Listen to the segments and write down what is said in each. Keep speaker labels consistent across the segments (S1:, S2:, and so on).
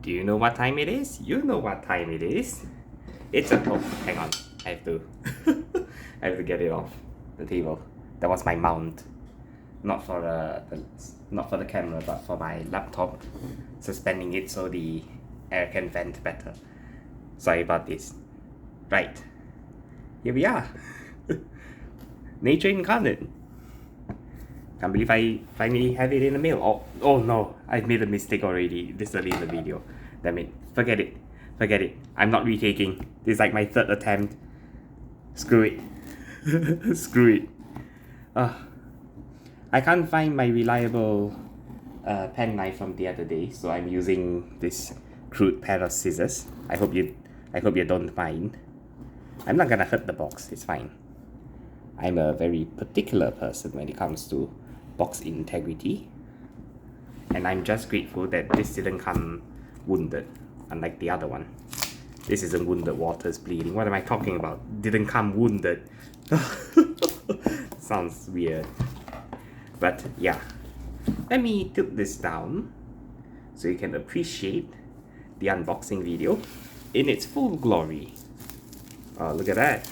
S1: Do you know what time it is? You know what time it is. It's a... Oh, hang on. I have to... I have to get it off the table. That was my mount. Not for the camera, but for my laptop. Suspending it so the air can vent better. Sorry about this. Right. Here we are. Nature Incarnate. Can't believe I finally have it in the mail. Oh no, I've made a mistake already this early in the video. Damn it. Forget it. Forget it. I'm not retaking. This is like my third attempt. Screw it. Screw it. I can't find my reliable pen knife from the other day, so I'm using this crude pair of scissors. I hope you don't mind. I'm not gonna hurt the box, it's fine. I'm a very particular person when it comes to box integrity. And I'm just grateful that this didn't come wounded, unlike the other one. This isn't wounded, water's bleeding. What am I talking about? Didn't come wounded. Sounds weird. But yeah. Let me tilt this down so you can appreciate the unboxing video in its full glory. Oh, look at that.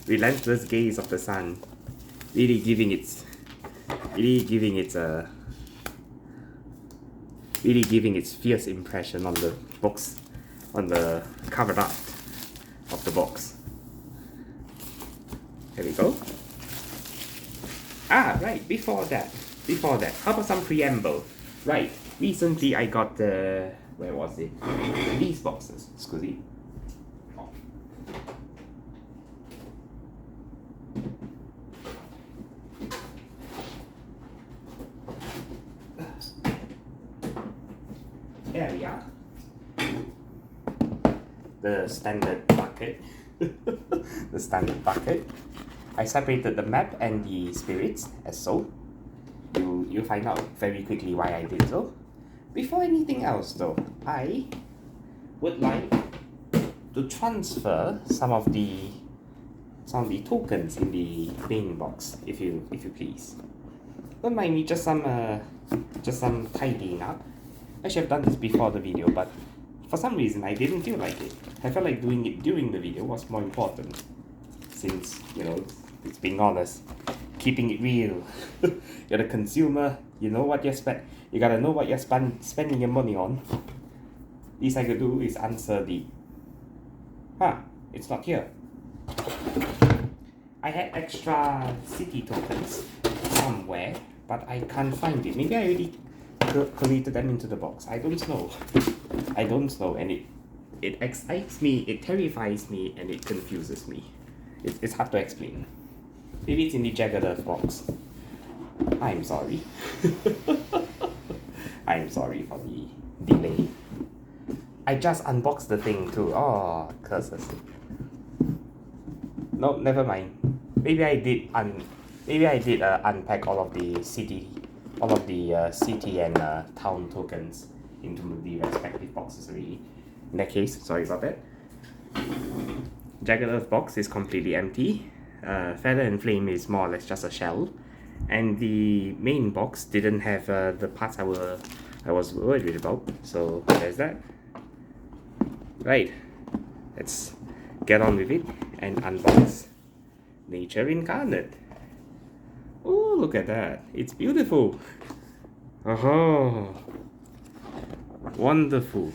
S1: Relentless gaze of the sun. Really giving its fierce impression on the box, on the cover art of the box. There we go. Right, before that, how about some preamble? Right, recently I got the, where was it? These boxes, scusi. There we are. The standard bucket. The standard bucket. I separated the map and the spirits as so. You'll find out very quickly why I did so. Before anything else though, I would like to transfer some of the tokens in the main box, if you please. Don't mind me, just some tidying up. I should have done this before the video, but for some reason I didn't feel like it. I felt like doing it during the video was more important. Since, you know, it's being honest, keeping it real. You're the consumer, you know what you gotta know what you're spending your money on. Least I could do is answer the, it's not here. I had extra city tokens somewhere, but I can't find it. Maybe I already collated them into the box. I don't know. And it excites me, it terrifies me, and it confuses me. It's hard to explain. Maybe it's in the Jagged Earth box. I'm sorry. I'm sorry for the delay. I just unboxed the thing too. Oh, curses. No, never mind. Maybe I did unpack all of the city and town tokens into the respective boxes already. In that case, sorry about that. Jagged Earth box is completely empty. Feather and Flame is more or less just a shell, and the main box didn't have the parts I was worried about. So there's that. Right, let's get on with it and unbox Nature Incarnate. Oh, look at that! It's beautiful. Oh, wonderful.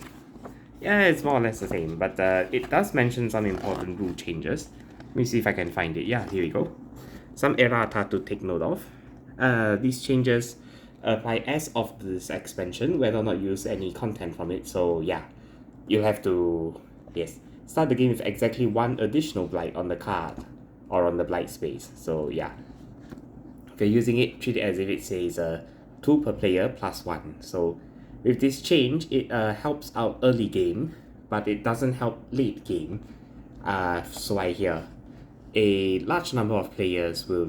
S1: Yeah, it's more or less the same, but it does mention some important rule changes. Let me see if I can find it. Yeah, here we go. Some errata to take note of. These changes apply as of this expansion, whether or not you use any content from it. So yeah, you'll have to, start the game with exactly one additional blight on the card or on the blight space. So yeah, if you're using it, treat it as if it says 2 per player plus 1. So with this change, it helps out early game, but it doesn't help late game. So I hear a large number of players will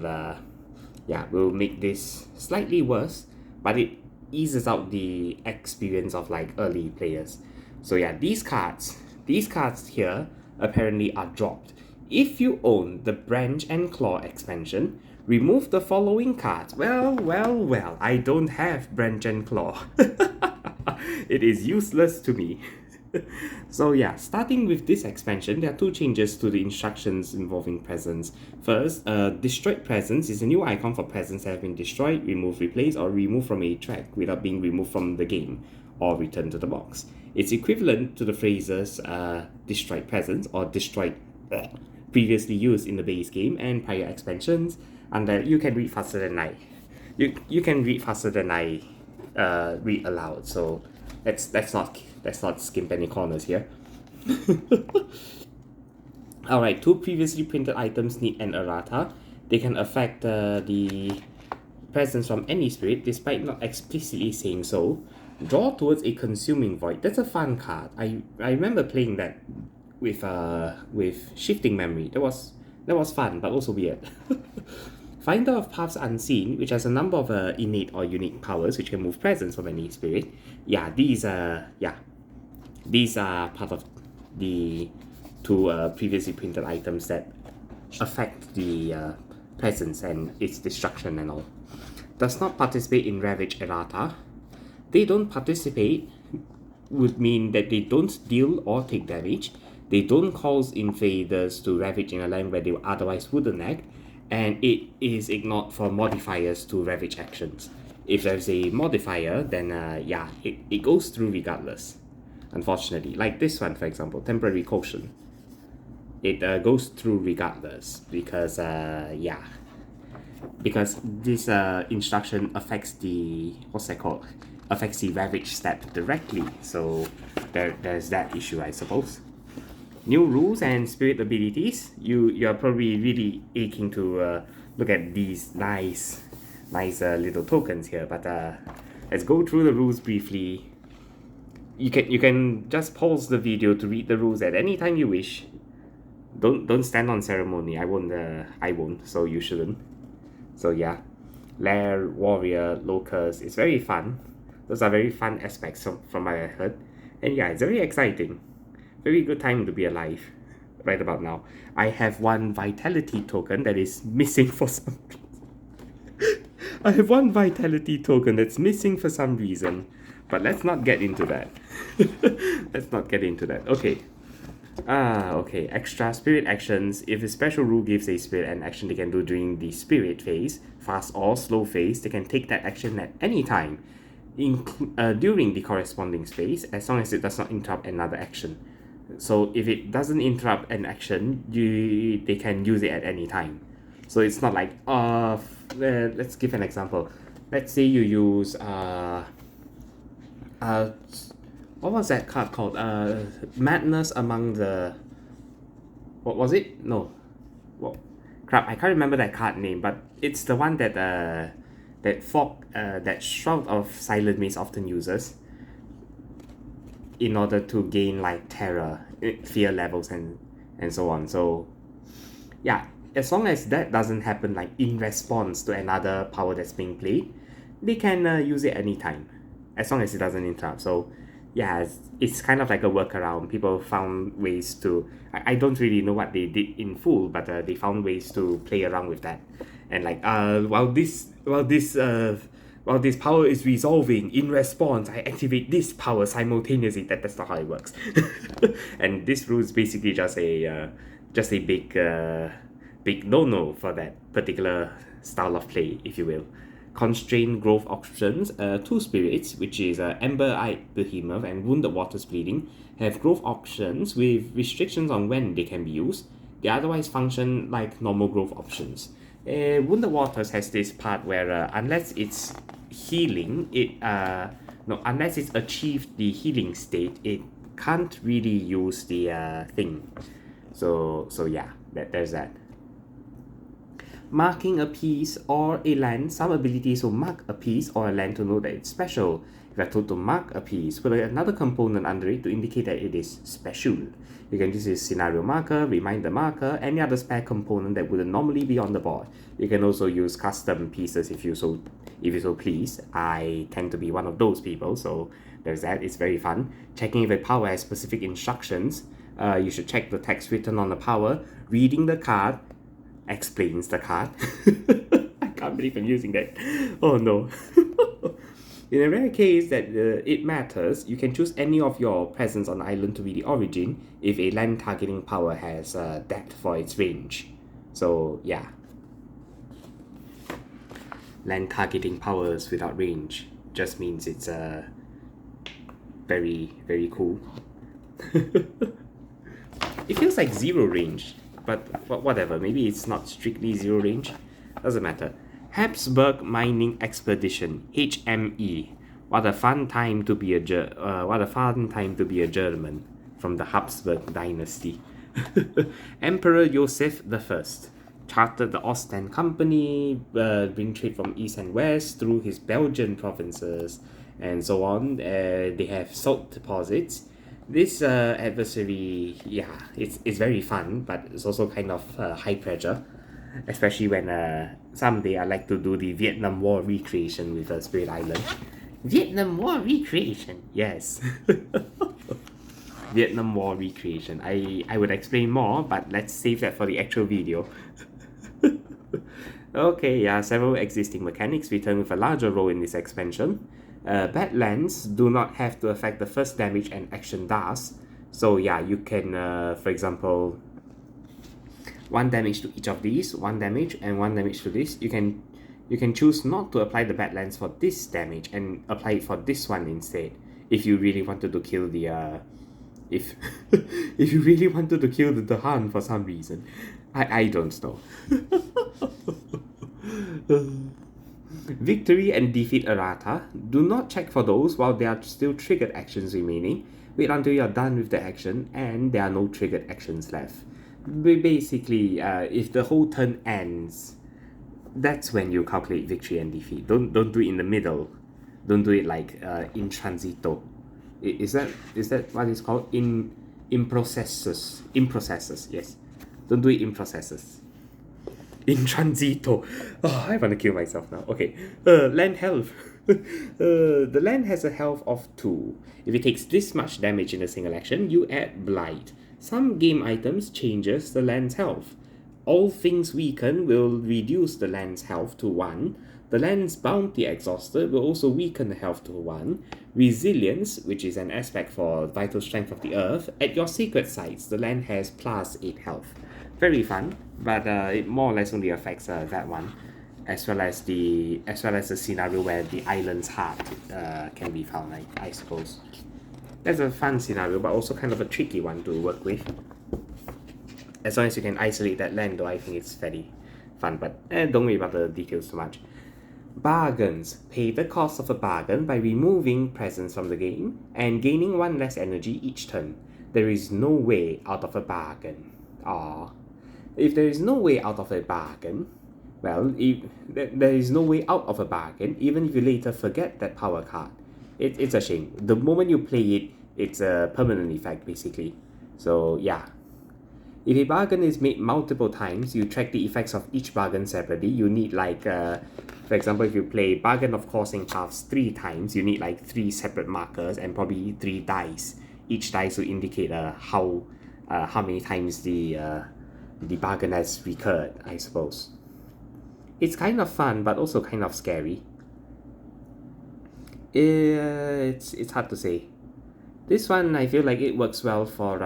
S1: make this slightly worse, but it eases out the experience of like early players. So yeah, these cards here apparently are dropped. If you own the Branch and Claw expansion, remove the following cards. Well, I don't have Branch and Claw. It is useless to me. So yeah, starting with this expansion, there are two changes to the instructions involving presents. First, destroyed presents is a new icon for presents that have been destroyed, removed, replaced, or removed from a track without being removed from the game or returned to the box. It's equivalent to the phrases destroyed presents or destroyed previously used in the base game and prior expansions, and that you can read faster than I. You can read faster than I read aloud, so let's not skimp any corners here. Alright, two previously printed items need an errata. They can affect the presence from any spirit despite not explicitly saying so. Draw towards a consuming void. That's a fun card. I remember playing that with shifting memory. That was fun but also weird. Finder of Paths Unseen, which has a number of innate or unique powers which can move presence from any spirit. Yeah, these are part of the two previously printed items that affect the presence and its destruction and all. Does not participate in Ravage errata. They don't participate would mean that they don't deal or take damage. They don't cause invaders to ravage in a land where they otherwise wouldn't act, and it is ignored for modifiers to ravage actions. If there's a modifier, then it goes through regardless. Unfortunately, like this one, for example, temporary caution. It goes through regardless because this instruction affects the affects the ravage step directly. So there's that issue, I suppose. New rules and spirit abilities. You're probably really aching to look at these nice little tokens here, but let's go through the rules briefly. You can just pause the video to read the rules at any time you wish. Don't stand on ceremony. I won't, so you shouldn't. So yeah, Lair, Warrior, Locust, it's very fun. Those are very fun aspects from what I heard. And yeah, it's very exciting. Very good time to be alive right about now. I have one vitality token that is missing for some reason. I have one vitality token that's missing for some reason. But let's not get into that. Let's not get into that. Okay. Okay. Extra spirit actions. If a special rule gives a spirit an action they can do during the spirit phase, fast or slow phase, they can take that action at any time during the corresponding phase, as long as it does not interrupt another action. So if it doesn't interrupt an action, they can use it at any time. So it's not like let's give an example. Let's say you use what was that card called? Madness Among the... What was it? No. Well, crap, I can't remember that card name, but it's the one that that Shroud of Silent Maze often uses in order to gain like terror, fear levels and so on. So yeah, as long as that doesn't happen like in response to another power that's being played, they can use it anytime, as long as it doesn't interrupt. So yeah, it's kind of like a workaround. People found ways to... I don't really know what they did in full, but they found ways to play around with that. And like while this power is resolving, in response, I activate this power simultaneously. That's not how it works. And this rule is basically just a big no-no for that particular style of play, if you will. Constrained growth options. Two spirits, which is Ember-Eyed Behemoth and Wounded Waters Bleeding, have growth options with restrictions on when they can be used. They otherwise function like normal growth options. Wounded Waters has this part where unless it's healing, unless it's achieved the healing state, it can't really use the thing. So yeah, there's that. Marking a piece or a land. Some abilities will mark a piece or a land to know that it's special. If you're told to mark a piece, put another component under it to indicate that it is special. You can use this scenario marker, reminder marker, any other spare component that wouldn't normally be on the board. You can also use custom pieces if you so please. I tend to be one of those people, so there's that. It's very fun. Checking if a power has specific instructions. You should check the text written on the power. Reading the card explains the card. I can't believe I'm using that. Oh no. In a rare case that it matters, you can choose any of your presence on the island to be the origin if a land targeting power has that for its range. So yeah. Land targeting powers without range just means it's very, very cool. It feels like zero range, but whatever, maybe it's not strictly zero range. Doesn't matter. Habsburg Mining Expedition, HME. What a fun time to be a German from the Habsburg dynasty. Emperor Joseph I chartered the Ostend Company, bring trade from east and west through his Belgian provinces, and so on. They have salt deposits. This adversary, yeah, it's very fun, but it's also kind of high pressure, especially when someday I like to do the Vietnam War recreation with Spirit Island. Vietnam War recreation, yes. Vietnam War recreation. I would explain more, but let's save that for the actual video. Okay, yeah, several existing mechanics return with a larger role in this expansion. Bad lands do not have to affect the first damage an action does. So yeah, you can, for example, 1 damage to each of these, 1 damage, and 1 damage to this. You can choose not to apply the bad lands for this damage and apply it for this one instead. If you really wanted to kill the if you really wanted to kill the Han for some reason. I don't know. Victory and defeat errata. Do not check for those while there are still triggered actions remaining. Wait until you are done with the action and there are no triggered actions left. Basically, if the whole turn ends, that's when you calculate victory and defeat. Don't do it in the middle. Don't do it like in transito. Is that what it's called? In processes. In processes, yes. Don't do it in processes. In transito. Oh, I want to kill myself now. Okay. Land health. The land has a health of 2. If it takes this much damage in a single action, you add Blight. Some game items changes the land's health. All things weaken will reduce the land's health to 1. The land's bounty exhausted will also weaken the health to 1. Resilience, which is an aspect for vital strength of the earth. At your sacred sites, the land has plus 8 health. Very fun, but it more or less only affects that one, as well as the scenario where the island's heart can be found, I suppose. That's a fun scenario, but also kind of a tricky one to work with. As long as you can isolate that land, though, I think it's very fun, but don't worry about the details too much. Bargains. Pay the cost of a bargain by removing presence from the game and gaining 1 less energy each turn. There is no way out of a bargain. If there is no way out of a bargain, well, there is no way out of a bargain, even if you later forget that power card. It's a shame. The moment you play it, it's a permanent effect, basically. So, yeah. If a bargain is made multiple times, you track the effects of each bargain separately. You need for example, if you play Bargain of Crossing Paths 3 times, you need 3 separate markers and probably 3 dice. Each dice will indicate how many times the bargain has recurred, I suppose. It's kind of fun, but also kind of scary. It's hard to say. This one, I feel like it works well for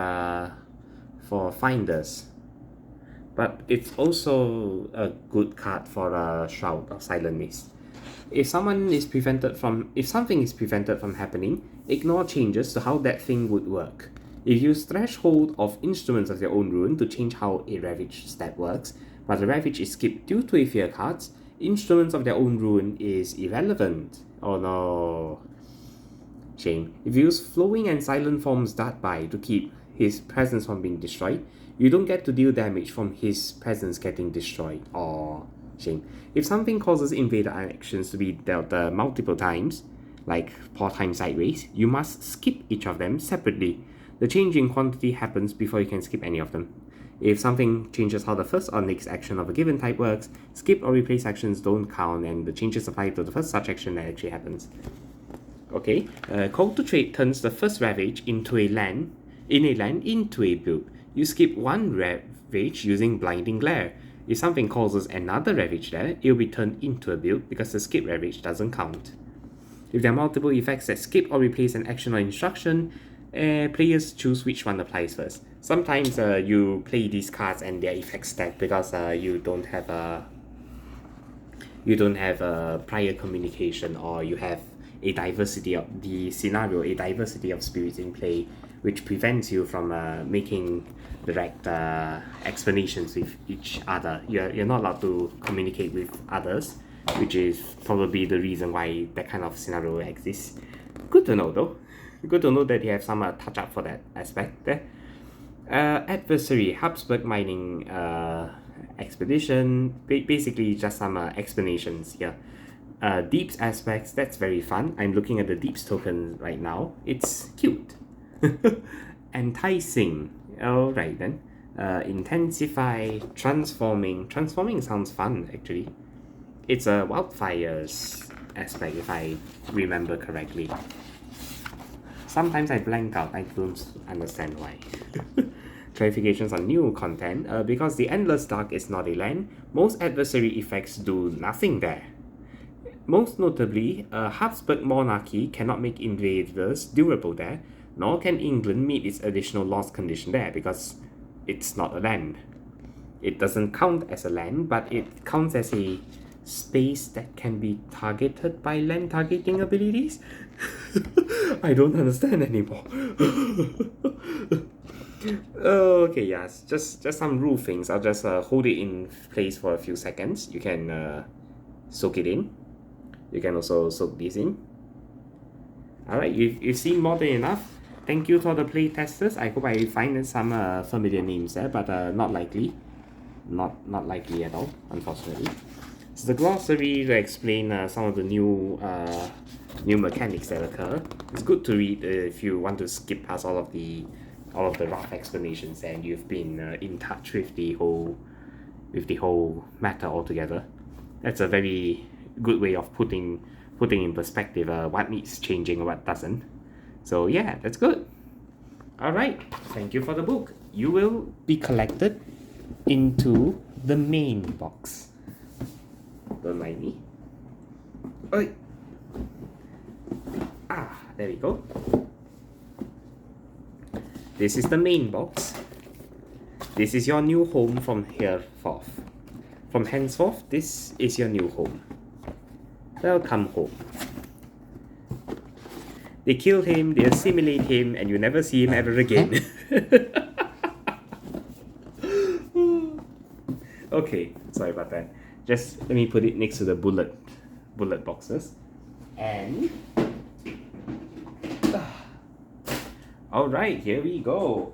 S1: finders, but it's also a good card for Shroud of Silent Mist. If something is prevented from happening, ignore changes to how that thing would work. If you use Threshold of Instruments of your own rune to change how a Ravage stat works, but the Ravage is skipped due to a fear card, Instruments of their own rune is irrelevant. Oh no. Shame. If you use Flowing and Silent Forms Dart by to keep his presence from being destroyed, you don't get to deal damage from his presence getting destroyed. Or shame. If something causes invader actions to be dealt multiple times, like 4 times sideways, you must skip each of them separately. The change in quantity happens before you can skip any of them. If something changes how the first or next action of a given type works, skip or replace actions don't count, and the changes apply to the first such action that actually happens. Okay, Call to Trade turns the first Ravage into a land into a build. You skip 1 Ravage using Blinding Glare. If something causes another Ravage there, it will be turned into a build because the skip Ravage doesn't count. If there are multiple effects that skip or replace an action or instruction, players choose which one applies first. Sometimes you play these cards and their effects stack because you don't have a prior communication, or you have a diversity of the scenario, a diversity of spirits in play, which prevents you from making direct explanations with each other. You're not allowed to communicate with others, which is probably the reason why that kind of scenario exists. Good to know though. Good to know that you have some touch up for that aspect there. Adversary, Habsburg mining expedition, basically just some explanations here. Deeps aspects, that's very fun. I'm looking at the Deeps token right now. It's cute. Enticing, alright then. Intensify, transforming. Transforming sounds fun actually. It's a wildfires aspect if I remember correctly. Sometimes I blank out, I don't understand why. Clarifications on new content. Because the Endless Dark is not a land, most adversary effects do nothing there. Most notably, Habsburg monarchy cannot make invaders durable there, nor can England meet its additional loss condition there because it's not a land. It doesn't count as a land, but it counts as a space that can be targeted by land targeting abilities? I don't understand anymore. Okay, yes, just some rule things. I'll just hold it in place for a few seconds. You can soak it in. You can also soak this in. Alright, you've seen more than enough. Thank you to all the play testers. I hope I find some familiar names there, but not likely. Not likely at all, unfortunately. So the glossary to explain some of the new mechanics that occur. It's good to read if you want to skip past all of the rough explanations and you've been in touch with the whole matter altogether. That's a very good way of putting in perspective what needs changing and what doesn't. So yeah, that's good. Alright, thank you for the book. You will be collected into the main box. Don't mind me. Oi. There we go. This is the main box. This is your new home from hereforth. From henceforth, this is your new home. Welcome home. They kill him, they assimilate him, and you never see him ever again. Okay, sorry about that. Just let me put it next to the bullet boxes. And alright, here we go.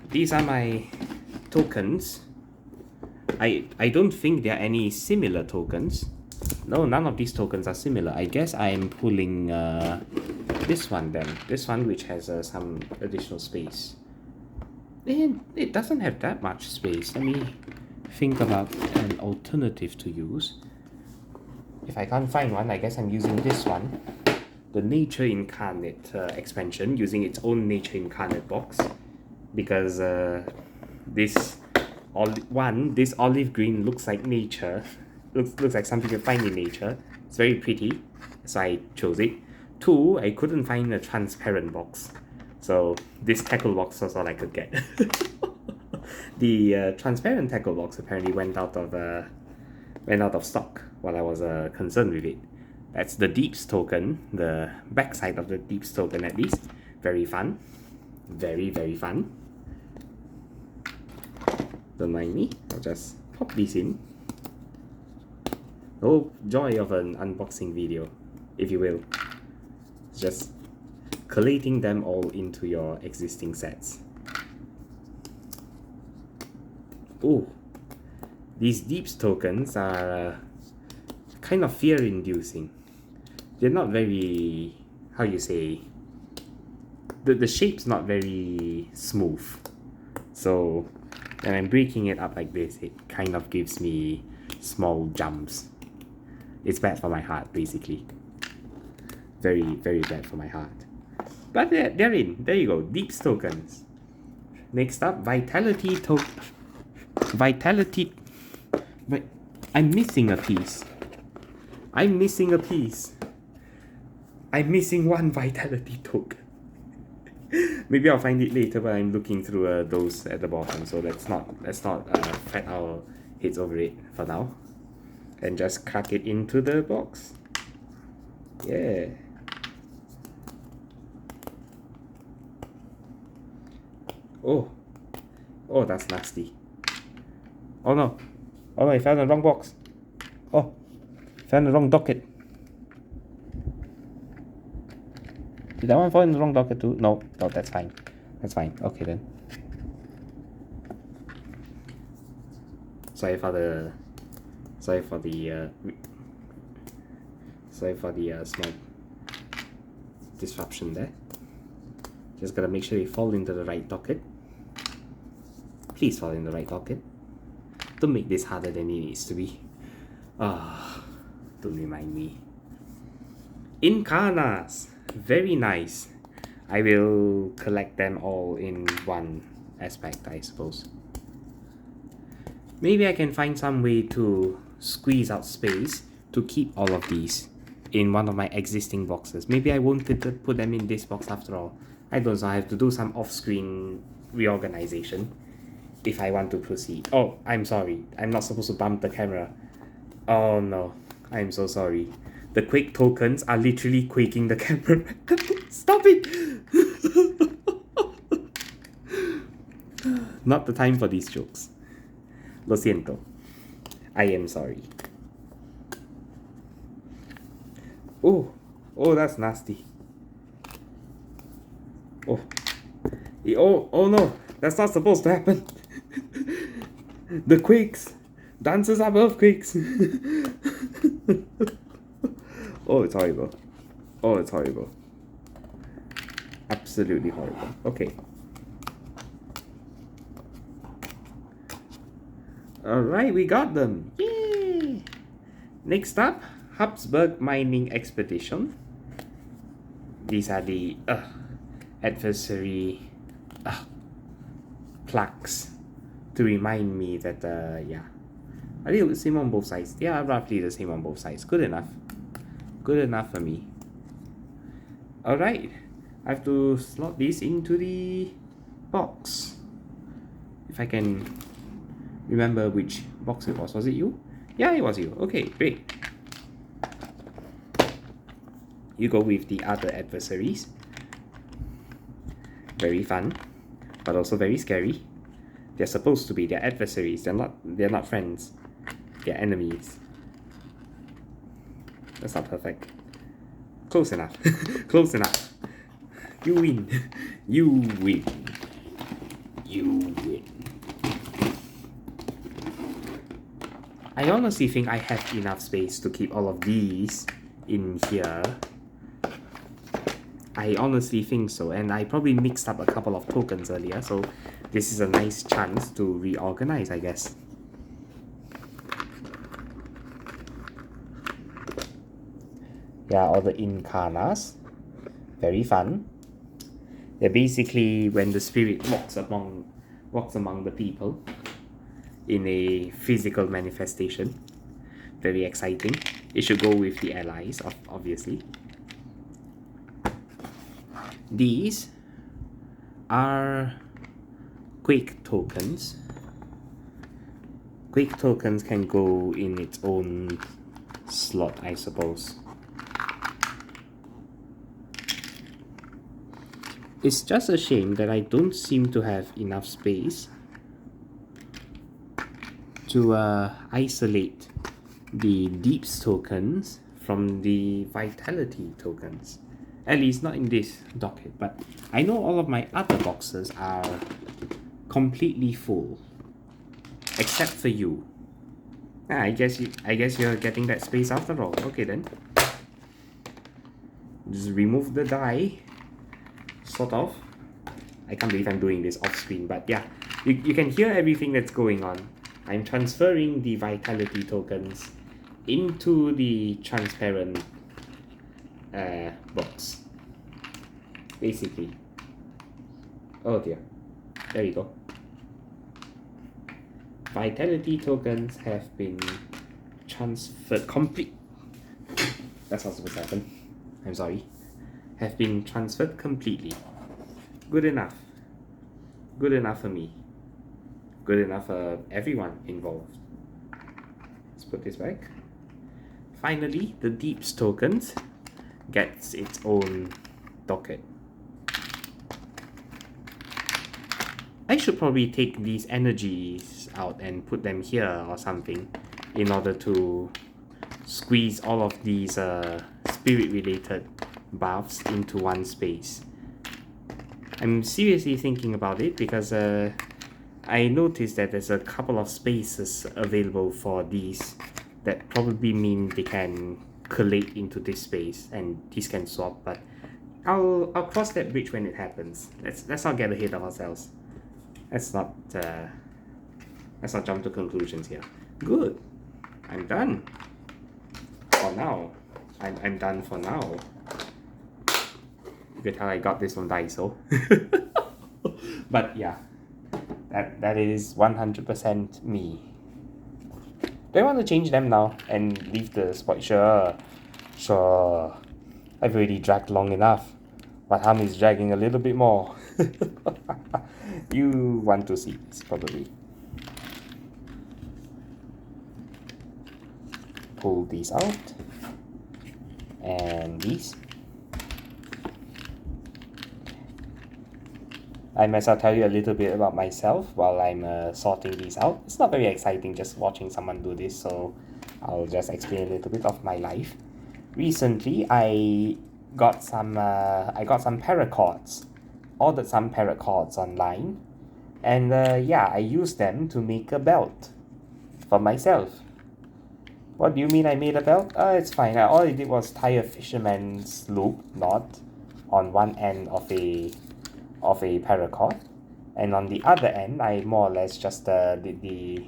S1: These are my tokens. I don't think there are any similar tokens. No, none of these tokens are similar. I guess I'm pulling this one then. This one which has some additional space. And it doesn't have that much space. Let me think about an alternative to use. If I can't find one, I guess I'm using this one. The Nature Incarnate expansion, using its own Nature Incarnate box. Because this olive green looks like nature. Looks like something you find in nature. It's very pretty, so I chose it. 2, I couldn't find a transparent box, so this tackle box was all I could get. The transparent tackle box apparently went out of stock while I was concerned with it. That's the Deeps token, the backside of the Deeps token at least. Very fun, very fun. Don't mind me. I'll just pop these in. Oh, joy of an unboxing video, if you will. It's just collating them all into your existing sets. Oh, these Deeps tokens are kind of fear-inducing. They're not very, how you say, the shape's not very smooth. So when I'm breaking it up like this, it kind of gives me small jumps. It's bad for my heart, basically. Very bad for my heart. But they're in. There you go. Deeps tokens. Next up, Vitality token. Vitality. But I'm missing a piece. I'm missing a piece. I'm missing one vitality token. Maybe I'll find it later when I'm looking through those at the bottom. So let's not fret our heads over it for now. And just crack it into the box. Yeah. Oh. Oh, that's nasty. Oh no. Oh no, I found the wrong box. Oh. Found the wrong docket. Did that one fall in the wrong docket too? No, that's fine. That's fine. Okay then. Sorry for the small disruption there. Just gotta make sure you fall into the right docket. Please fall in the right docket. Don't make this harder than it needs to be. Don't remind me. Incarnates. Very nice. I will collect them all in one aspect, I suppose. Maybe I can find some way to squeeze out space to keep all of these in one of my existing boxes. Maybe I won't put them in this box after all. I don't know, I have to do some off-screen reorganization if I want to proceed. Oh, I'm sorry. I'm not supposed to bump the camera. Oh no, I'm so sorry. The quake tokens are literally quaking the camera. Stop it! Not the time for these jokes. Lo siento. I am sorry. Oh, that's nasty. Oh no, that's not supposed to happen. The quakes. Dances above quakes. Oh, it's horrible. Oh, it's horrible. Absolutely horrible. Okay. Alright, we got them. Yay! Next up, Habsburg Mining Expedition. These are the adversary plaques to remind me that, yeah. Are they the same on both sides? They are roughly the same on both sides. Good enough. Good enough for me. Alright. I have to slot this into the box. If I can remember which box it was. Was it you? Yeah, it was you. Okay, great. You go with the other adversaries. Very fun, but also very scary. They're supposed to be. They're adversaries. They're not friends. They're enemies. That's not perfect. Close enough. Close enough. You win. You win. You win. I honestly think I have enough space to keep all of these in here. I honestly think so, and I probably mixed up a couple of tokens earlier, so this is a nice chance to reorganize, I guess. Yeah, all the Incarnates. Very fun. They're basically when the spirit walks among the people in a physical manifestation. Very exciting. It should go with the allies, obviously. These are Quake tokens. Quake tokens can go in its own slot, I suppose. It's just a shame that I don't seem to have enough space to isolate the Deeps tokens from the Vitality tokens. At least not in this docket, but I know all of my other boxes are completely full. Except for you. I guess you're getting that space after all. Okay then. Just remove the die. Sort of. I can't believe I'm doing this off screen, but yeah. You can hear everything that's going on. I'm transferring the Vitality tokens into the transparent box. Basically. Oh dear. There you go. Vitality tokens have been transferred that's not supposed to happen. I'm sorry. Have been transferred completely. Good enough. Good enough for me. Good enough for everyone involved. Let's put this back. Finally, the Deeps tokens gets its own docket. I should probably take these energies out and put them here or something in order to squeeze all of these spirit related buffs into one space. I'm seriously thinking about it because I noticed that there's a couple of spaces available for these that probably mean they can collate into this space and these can swap, but I'll cross that bridge when it happens. Let's not get ahead of ourselves. Let's not jump to conclusions here. Good. I'm done. For now. I'm done for now. You can tell I got this from Daiso. But yeah. That is 100% me. Do I want to change them now and leave the spot? Sure. I've already dragged long enough. But Ham is dragging a little bit more. You want to see this probably. Pull these out. And these. I might as well tell you a little bit about myself while I'm sorting these out. It's not very exciting just watching someone do this, so I'll just explain a little bit of my life. Recently, I got some paracords. Ordered some paracords online, and yeah, I used them to make a belt for myself. What do you mean I made a belt? It's fine. All I did was tie a fisherman's loop knot on one end of a paracord, and on the other end I more or less just did the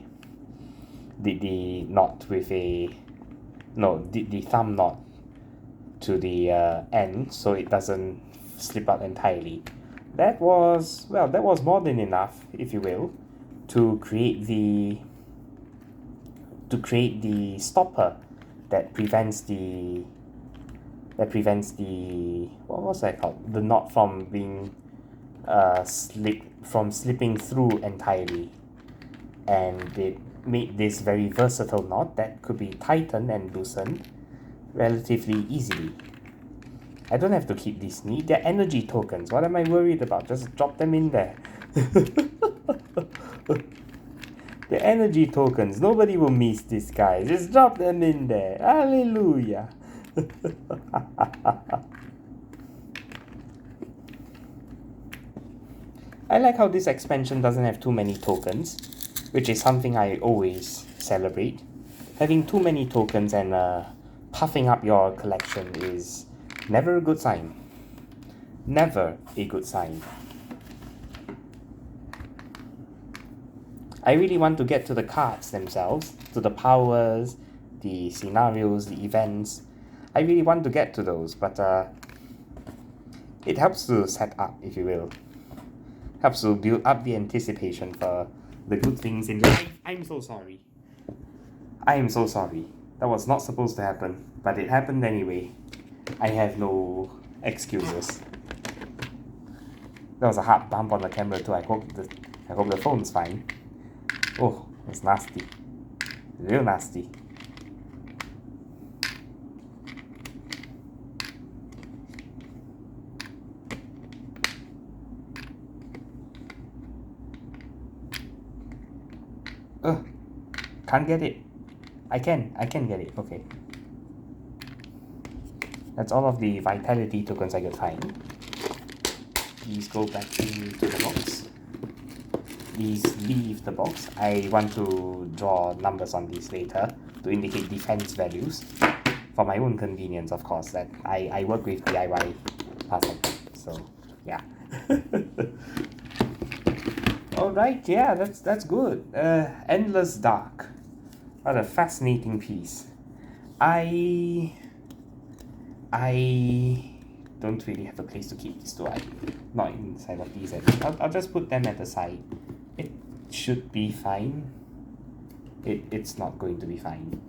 S1: knot with the thumb knot to the end so it doesn't slip out entirely. That was more than enough, if you will, to create the stopper that prevents the what was that called? The knot from being slipping through entirely, and it made this very versatile knot that could be tightened and loosened relatively easily. I don't have to keep these neat. They're energy tokens. What am I worried about? Just drop them in there. They're energy tokens. Nobody will miss this, guys. Just drop them in there. Hallelujah. I like how this expansion doesn't have too many tokens, which is something I always celebrate. Having too many tokens and puffing up your collection is never a good sign. Never a good sign. I really want to get to the cards themselves, to the powers, the scenarios, the events. I really want to get to those, but it helps to set up, if you will. Helps to build up the anticipation for the good things in life. I'm so sorry. I am so sorry. That was not supposed to happen, but it happened anyway. I have no excuses. There was a hard bump on the camera too. I hope the phone's fine. Oh, it's nasty. Real nasty. Can't get it. I can get it. Okay. That's all of the vitality tokens I could find. These go back into the box. These leave the box. I want to draw numbers on these later to indicate defense values for my own convenience, of course. That I work with DIY parts of them. So yeah. Alright, yeah, that's good. Endless Dark. What a fascinating piece. I don't really have a place to keep this, do I? Not inside of these. I'll just put them at the side. It should be fine. It's not going to be fine.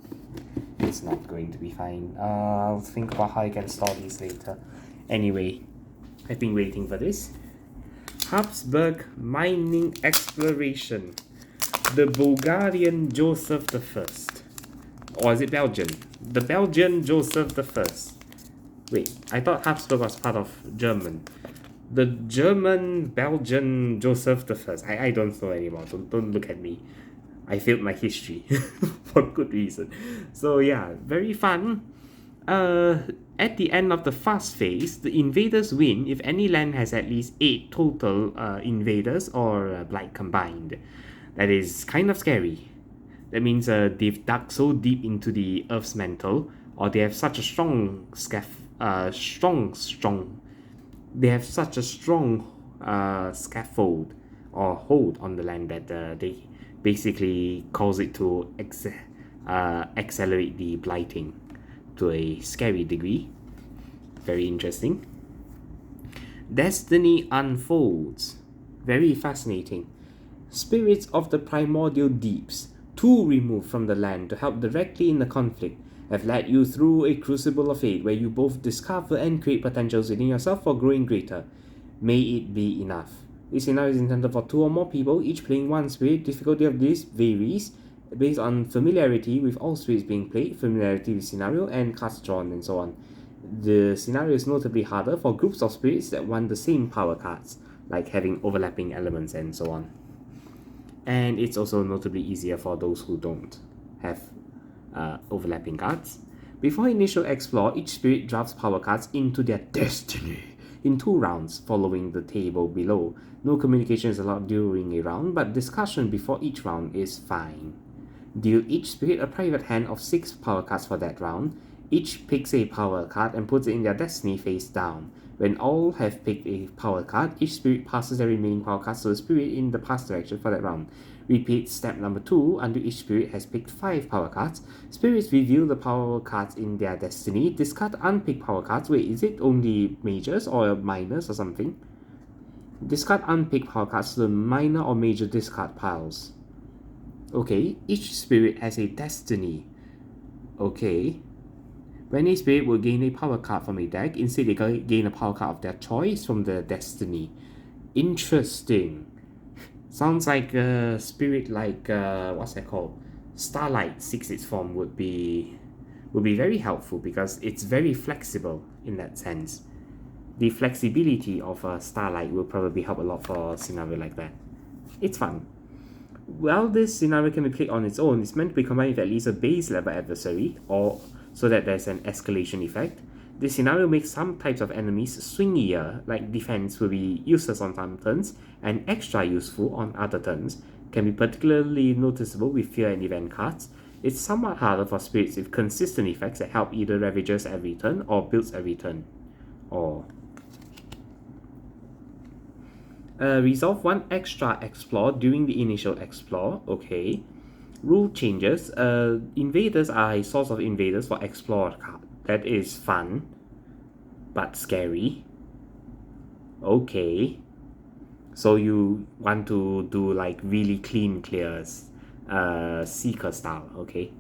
S1: It's is not going to be fine. I'll think about how I can store these later. Anyway, I've been waiting for this. Habsburg Mining Exploration. The Bulgarian Joseph I. Or is it Belgian? The Belgian Joseph I. Wait, I thought Habsburg was part of German. The German Belgian Joseph I. I don't know anymore. Don't look at me. I failed my history for good reason. So yeah, very fun. At the end of the fast phase, the invaders win if any land has at least 8 total invaders or blight combined. That is kind of scary. That means they've dug so deep into the Earth's mantle, or they have such a strong scaffold or hold on the land that they basically cause it to accelerate the blighting to a scary degree. Very interesting. Destiny unfolds. Very fascinating. Spirits of the primordial deeps, 2 removed from the land to help directly in the conflict, have led you through a crucible of fate where you both discover and create potentials within yourself for growing greater. May it be enough. This scenario is intended for 2 or more people, each playing one spirit. Difficulty of this varies based on familiarity with all spirits being played, familiarity with scenario, and cards drawn, and so on. The scenario is notably harder for groups of spirits that want the same power cards, like having overlapping elements and so on. And it's also notably easier for those who don't have overlapping cards. Before initial explore, each spirit drafts power cards into their destiny in 2 rounds, following the table below. No communication is allowed during a round, but discussion before each round is fine. Deal each spirit a private hand of 6 power cards for that round. Each picks a power card and puts it in their destiny face down. When all have picked a power card, each spirit passes their remaining power cards to the spirit in the past direction for that round. Repeat step number 2 until each spirit has picked 5 power cards. Spirits reveal the power cards in their destiny. Discard unpicked power cards. Wait, is it only majors or minors or something? Discard unpicked power cards to the minor or major discard piles. Okay, each spirit has a destiny. Okay. When a spirit will gain a power card from a deck, instead they gain a power card of their choice from the destiny. Interesting. Sounds like a spirit like, what's that called? Starlight 6 its form would be very helpful because it's very flexible in that sense. The flexibility of Starlight will probably help a lot for a scenario like that. It's fun. While this scenario can be played on its own, it's meant to be combined with at least a base level adversary, or so that there's an escalation effect. This scenario makes some types of enemies swingier, like defense will be useless on some turns, and extra useful on other turns. Can be particularly noticeable with fear and event cards. It's somewhat harder for spirits with consistent effects that help either Ravagers every turn or builds every turn. Or resolve 1 extra explore during the initial explore. Okay. Rule changes. Invaders are a source of invaders for explore card. That is fun, but scary. Okay. So you want to do like really clean clears, Seeker style. Okay.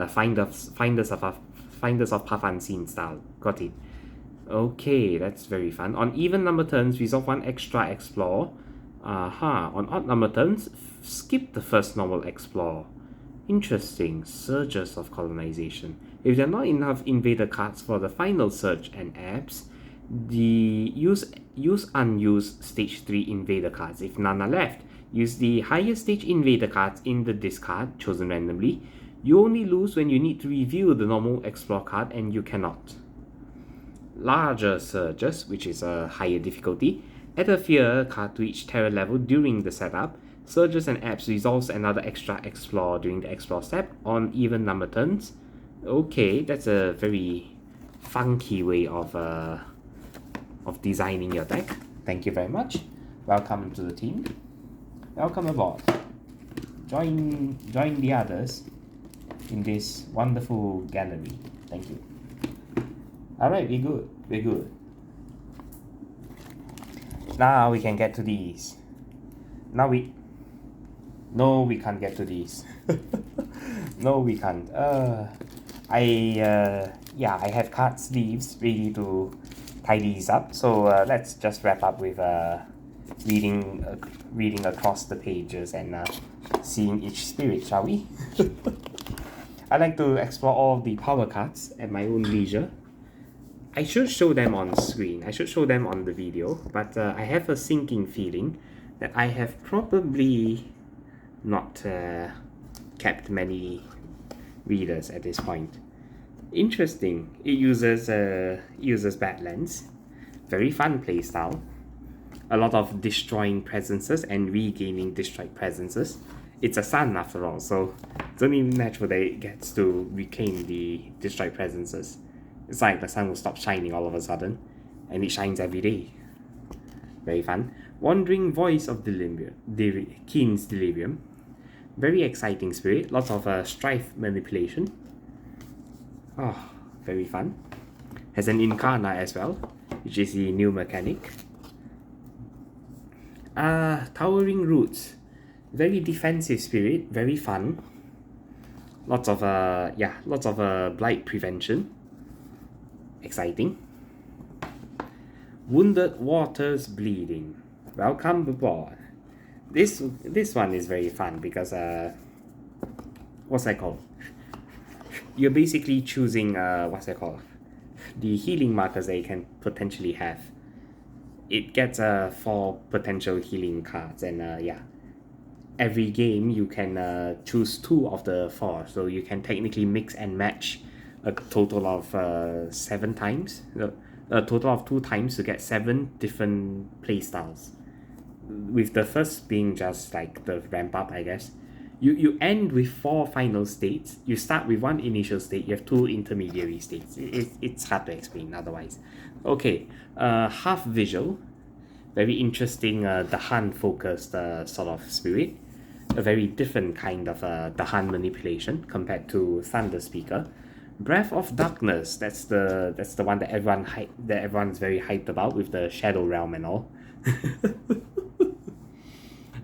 S1: Finders of Path Unseen style. Got it. Okay, that's very fun. On even number turns, resolve 1 extra explore. On odd number turns, skip the first normal explore. Interesting. Surges of colonization. If there are not enough invader cards for the final surge and abs, the use unused stage 3 invader cards. If none are left, use the highest stage invader cards in the discard, chosen randomly. You only lose when you need to reveal the normal explore card, and you cannot. Larger surges, which is a higher difficulty. Add a fear card to each terror level during the setup. Surges and abs resolves another extra explore during the explore step on even number turns. Okay, that's a very funky way of designing your deck. Thank you very much. Welcome to the team. Welcome aboard. Join the others in this wonderful gallery. Thank you. Alright, we're good. Now we can get to these. No, we can't get to these. No, we can't. I have card sleeves ready to tie these up. So let's just wrap up with reading reading across the pages and seeing each spirit, shall we? I like to explore all the power cards at my own leisure. I should show them on screen. I should show them on the video, but I have a sinking feeling that I have probably not kept many readers at this point. Interesting. It uses Badlands. Very fun playstyle. A lot of destroying presences and regaining destroyed presences. It's a sun after all, so it's only natural that it gets to reclaim the destroyed presences. It's like the sun will stop shining all of a sudden, and it shines every day. Very fun. Wandering Voice of Keen's Delirium. Very exciting spirit. Lots of strife manipulation. Oh, very fun. Has an Incarnate as well, which is the new mechanic. Towering Roots. Very defensive spirit. Very fun. Lots of blight prevention. Exciting. Wounded Waters Bleeding. Welcome aboard. This one is very fun because what's that called? You're basically choosing the healing markers that you can potentially have. It gets 4 potential healing cards, and every game you can choose 2 of the 4, so you can technically mix and match a total of 7 times, a total of 2 times to get 7 different playstyles. With the first being just like the ramp up, I guess. You end with 4 final states. You start with 1 initial state, you have 2 intermediary states. It's hard to explain otherwise. Okay, half visual. Very interesting Dahan focused sort of spirit. A very different kind of Dahan manipulation compared to Thunder Speaker. Breath of Darkness, that's the one that everyone's very hyped about with the Shadow Realm and all.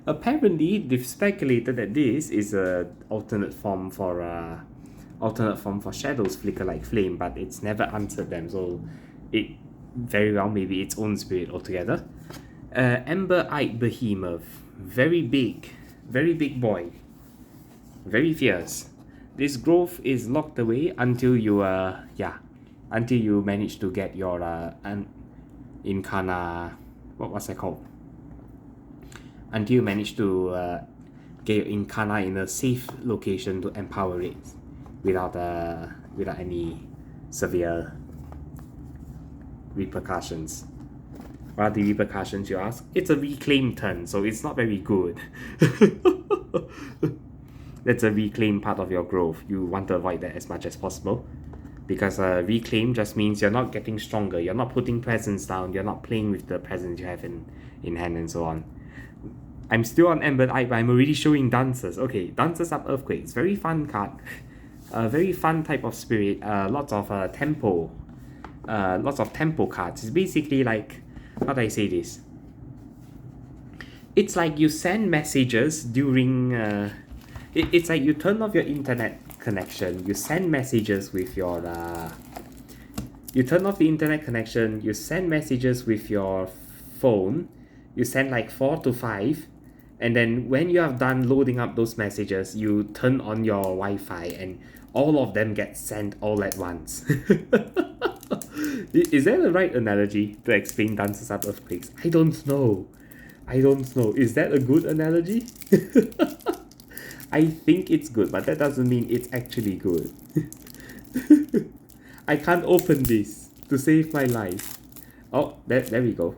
S1: Apparently, they've speculated that this is a alternate form for Shadow's Flicker Like Flame, but it's never answered them, so it very well may be its own spirit altogether. Ember-eyed Behemoth, very big boy, very fierce. This growth is locked away until you manage to get your what's that called? Until you manage to get your Incarnate in a safe location to empower it without any severe repercussions. What are the repercussions, you ask? It's a reclaim turn, so it's not very good. That's a reclaim part of your growth. You want to avoid that as much as possible. Because reclaim just means you're not getting stronger, you're not putting presence down, you're not playing with the presence you have in hand and so on. I'm still on Ember-eyed, but I'm already showing Dancers. Okay, Dancers Up Earthquakes. Very fun card. Very fun type of spirit. Lots of tempo. Lots of tempo cards. It's basically like, how do I say this? It's like you send messages during... it's like you turn off your internet connection. You send messages with your... you turn off the internet connection. You send messages with your phone. You send like 4 to 5. And then when you have done loading up those messages, you turn on your Wi-Fi and all of them get sent all at once. Is that the right analogy to explain Dances Up Earthquakes? I don't know. Is that a good analogy? I think it's good, but that doesn't mean it's actually good. I can't open this to save my life. Oh, there we go.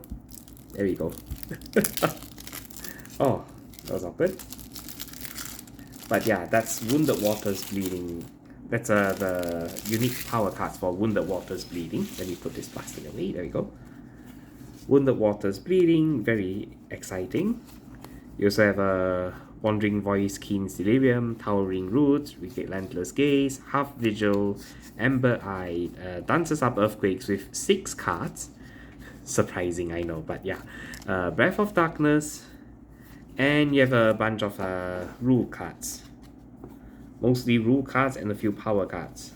S1: There we go. Oh, that was awkward. But yeah, that's Wounded Waters Bleeding. That's the unique power cards for Wounded Waters Bleeding. Let me put this plastic away. There we go. Wounded Waters Bleeding, very exciting. You also have a Wandering Voice, Keen's Delirium, Towering Roots, Relentless Gaze, Half Vigil, Ember-eyed, Dances Up Earthquakes with 6 cards. Surprising, I know, but yeah. Breath of Darkness, and you have a bunch of rule cards. Mostly rule cards and a few power cards.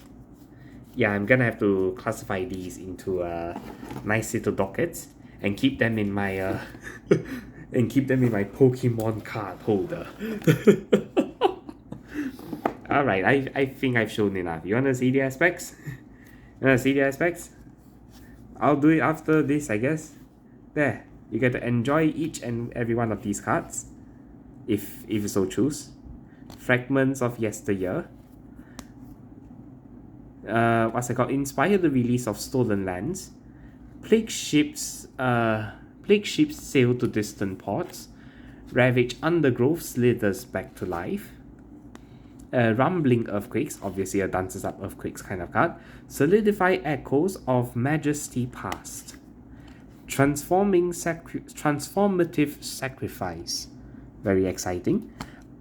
S1: yeah, I'm gonna have to classify these into nice little dockets and keep them in my and keep them in my Pokemon card holder. Alright, I think I've shown enough. You wanna see the aspects? You wanna see the aspects? I'll do it after this, I guess. There. You get to enjoy each and every one of these cards. If you so choose. Fragments of Yesteryear. What's it called? Inspire the release of stolen lands. Plague ships sail to distant ports. Ravage undergrowth slithers back to life. Rumbling earthquakes, obviously a dances up earthquakes kind of card. Solidify echoes of majesty past. Transformative sacrifice. Very exciting.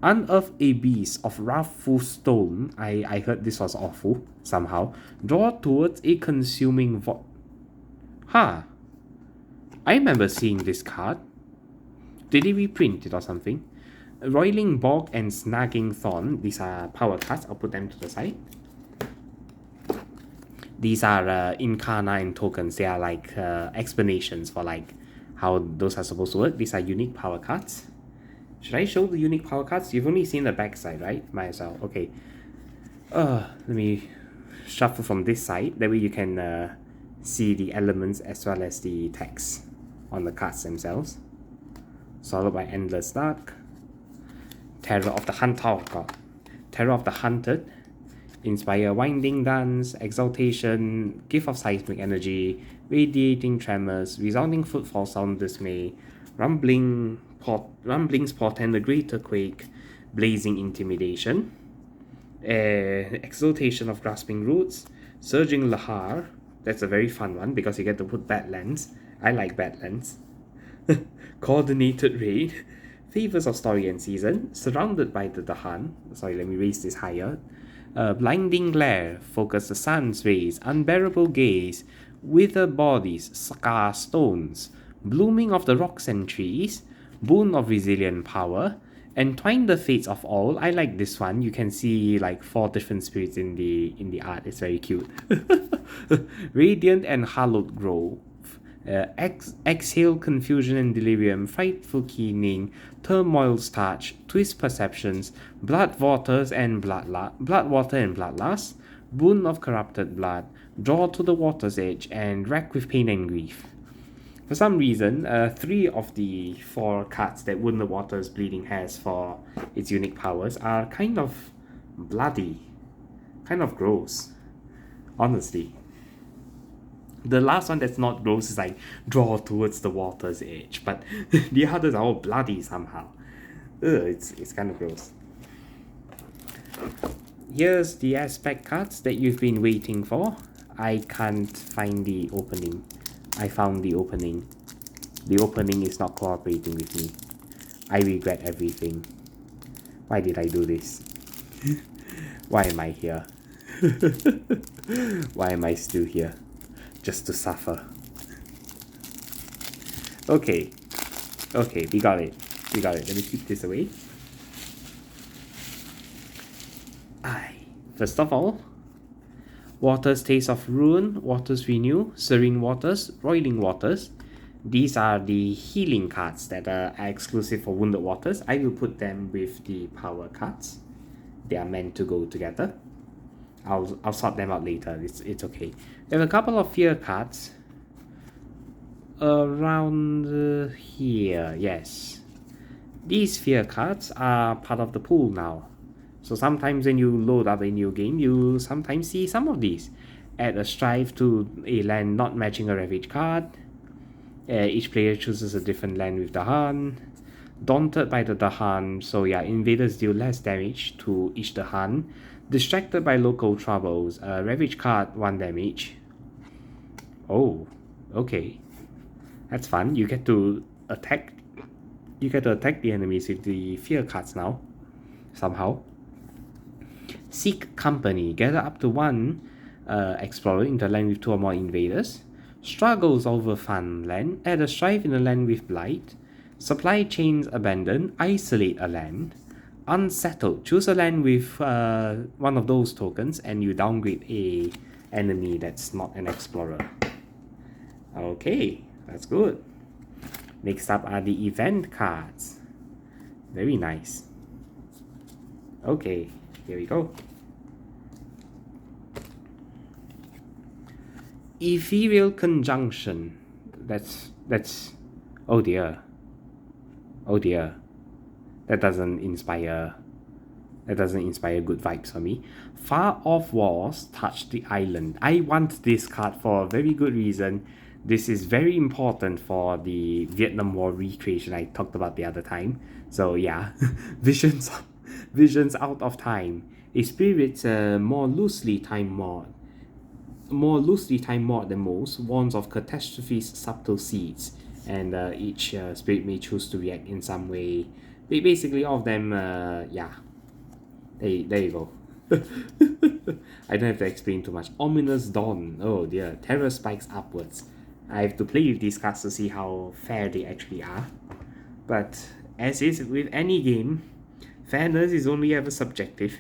S1: Unearth a beast of wrathful stone. I heard this was awful somehow. Draw towards a consuming Huh. I remember seeing this card. Did they reprint it or something? Roiling Bog and Snagging Thorn. These are power cards. I'll put them to the side. These are Incarnate tokens. They are like explanations for like how those are supposed to work. These are unique power cards. Should I show the unique power cards? You've only seen the backside, right? Might as well. Okay. Let me shuffle from this side. That way you can see the elements as well as the text on the cards themselves. Followed by Endless Dark. Terror of the Hunter. Oh god. Terror of the Hunted. Inspire Winding Dance. Exaltation. Gift of Seismic Energy. Radiating Tremors. Resounding Footfall Sound Dismay. Rumblings portend a greater quake. Blazing Intimidation. Exaltation of Grasping Roots. Surging Lahar. That's a very fun one because you get to put Badlands. I like Badlands. Coordinated Raid. Favors of Story and Season. Surrounded by the Dahan. Sorry, let me raise this higher. Blinding Glare. Focus the sun's rays. Unbearable Gaze. Wither Bodies. Scar Stones. Blooming of the Rocks and Trees. Boon of Resilient Power. Entwine the Fates of All. I like this one. You can see like 4 different spirits in the art. It's very cute. Radiant and Hallowed Grove. Exhale Confusion and Delirium. Frightful Keening. Turmoil's Touch. Twist Perceptions. Bloodwater and Bloodlust. Boon of Corrupted Blood. Draw to the Water's Edge. And Rack with Pain and Grief. For some reason, 3 of the 4 cards that Wound the Waters Bleeding has for its unique powers are kind of bloody. Kind of gross. Honestly. The last one that's not gross is like draw towards the water's edge, but the others are all bloody somehow. It's kind of gross. Here's the aspect cards that you've been waiting for. I can't find the opening. I found the opening. The opening is not cooperating with me. I regret everything. Why did I do this? Why am I here? Why am I still here? Just to suffer. Okay, we got it. Let me keep this away. First of all, Waters Taste of Ruin, Waters Renew, Serene Waters, Roiling Waters. These are the healing cards that are exclusive for Wounded Waters. I will put them with the power cards. They are meant to go together. I'll sort them out later. It's okay. There are a couple of fear cards around here. Yes, these fear cards are part of the pool now. So sometimes when you load up a new game, you sometimes see some of these. Add a strive to a land not matching a Ravage card. Each player chooses a different land with Dahan. Daunted by the Dahan, so yeah, invaders deal less damage to each Dahan. Distracted by local troubles, Ravage card 1 damage. Oh, okay. That's fun. You get to attack the enemies with the fear cards now. Somehow. Seek Company. Gather up to 1 explorer in the land with 2 or more invaders. Struggles over farmland. Add a strive in a land with blight. Supply chains abandoned. Isolate a land. Unsettled. Choose a land with 1 of those tokens and you downgrade a enemy that's not an explorer. Okay, that's good. Next up are the event cards. Very nice. Okay, here we go. Ethereal Conjunction. That's oh dear. Oh dear. That doesn't inspire good vibes for me. Far Off Wars touch the island. I want this card for a very good reason. This is very important for the Vietnam War recreation I talked about the other time. So yeah, visions out of time. A spirit's more loosely timed mod than most, warns of catastrophe's subtle seeds, and each spirit may choose to react in some way. Basically, all of them, yeah. There you go. I don't have to explain too much. Ominous Dawn. Oh dear. Terror spikes upwards. I have to play with these cards to see how fair they actually are. But as is with any game, fairness is only ever subjective.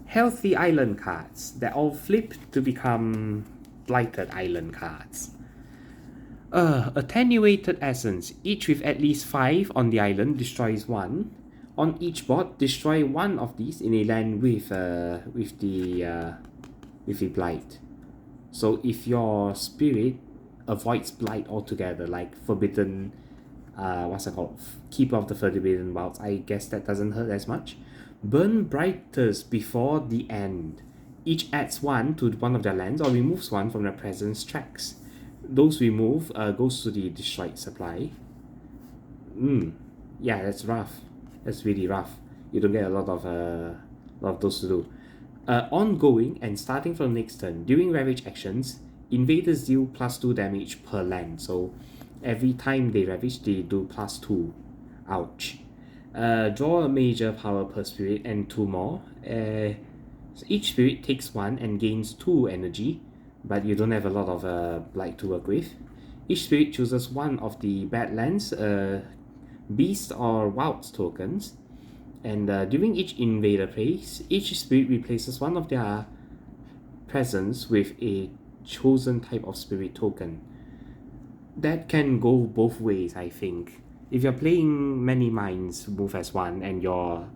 S1: Healthy Island cards that all flip to become Blighted Island cards. Attenuated Essence. Each with at least 5 on the island destroys 1. On each board, destroy 1 of these in a land with a blight. So if your spirit avoids blight altogether, like Forbidden, what's it called? Keeper of the Forbidden Wilds, I guess that doesn't hurt as much. Burn Brighters before the end. Each adds 1 to one of their lands or removes 1 from their presence tracks. Those remove goes to the destroyed supply. Yeah, that's rough. That's really rough. You don't get a lot of those to do. Ongoing and starting from next turn, during Ravage actions, invaders deal +2 damage per land. So every time they ravage, they do +2. Ouch. Draw a major power per spirit and 2 more. So each spirit takes 1 and gains 2 energy, but you don't have a lot of blight to work with. Each spirit chooses 1 of the Badlands, Beast or Wilds tokens, and during each invader phase, each spirit replaces 1 of their presence with a chosen type of spirit token. That can go both ways, I think. If you're playing Many Minds move as 1 and your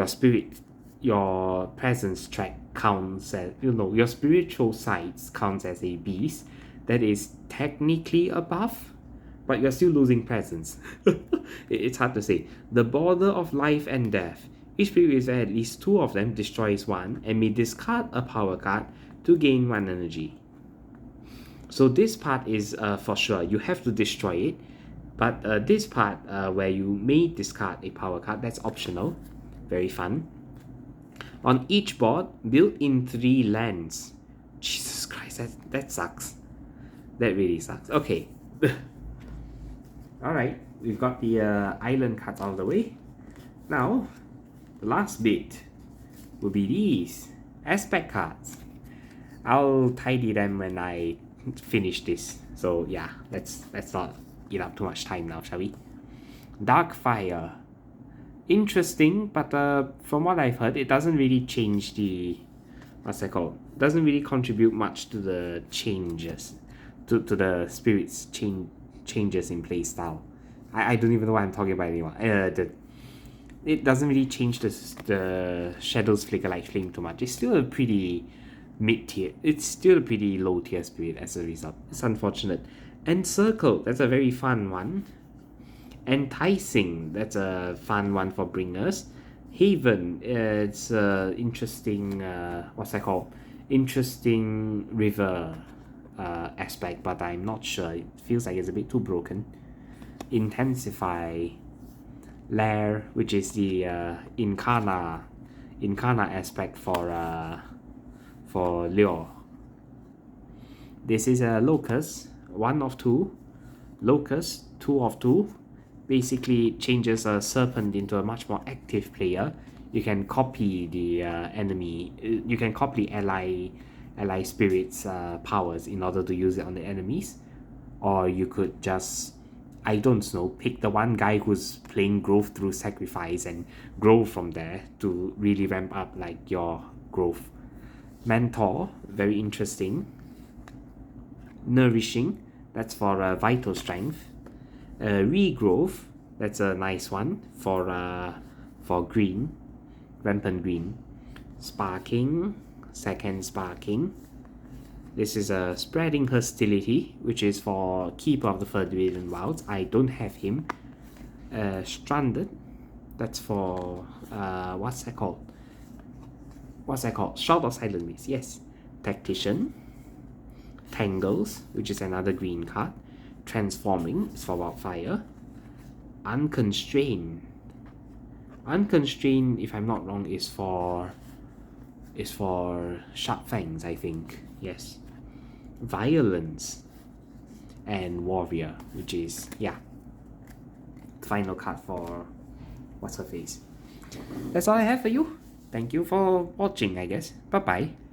S1: spirit, your presence track counts as, your spiritual sides counts as a beast, that is technically a buff, but you're still losing presence. It's hard to say. The Border of Life and Death. Each spirit with at least 2 of them destroys 1 and may discard a power card to gain 1 energy. So this part is for sure. You have to destroy it. But this part where you may discard a power card, that's optional. Very fun. On each board, build in 3 lands. Jesus Christ, that sucks. That really sucks. Okay. Alright, we've got the island cards out of the way. Now, the last bit will be these aspect cards. I'll tidy them when I finish this. So yeah, let's not eat up too much time now, shall we? Darkfire. Interesting, but from what I've heard, it doesn't really change the, what's that called? Doesn't really contribute much to the changes, to the spirit's changes in playstyle. I don't even know what I'm talking about anymore. It doesn't really change the Shadows Flicker like Flame too much. It's still a pretty mid-tier. It's still a pretty low-tier spirit as a result. It's unfortunate. Encircle, that's a very fun one. Enticing, that's a fun one for bringers. Haven, it's interesting, what's that called? Interesting river aspect, but I'm not sure. It feels like it's a bit too broken. Intensify. Lair, which is the Incarnate aspect for Lure. This is a Locust, 1 of 2. Locust, 2 of 2. Basically changes a Serpent into a much more active player. You can copy the enemy. You can copy ally spirits' powers in order to use it on the enemies, or you could just I don't know, pick the one guy who's playing growth through sacrifice and grow from there to really ramp up like your growth. Mentor, very interesting. Nourishing, that's for vital strength. Regrowth, that's a nice one for green, rampant green. Sparking, second sparking. This is a spreading hostility, which is for Keeper of the Forbidden Wilds. I don't have him. Stranded, that's for what's that called? Shout of Silent Mist, yes. Tactician. Tangles, which is another green card. Transforming is for Wildfire. Unconstrained. Unconstrained, if I'm not wrong, is for Sharp Fangs, I think. Yes. Violence. And Warrior, which is, yeah, final card for what's her face. That's all I have for you. Thank you for watching, I guess. Bye bye.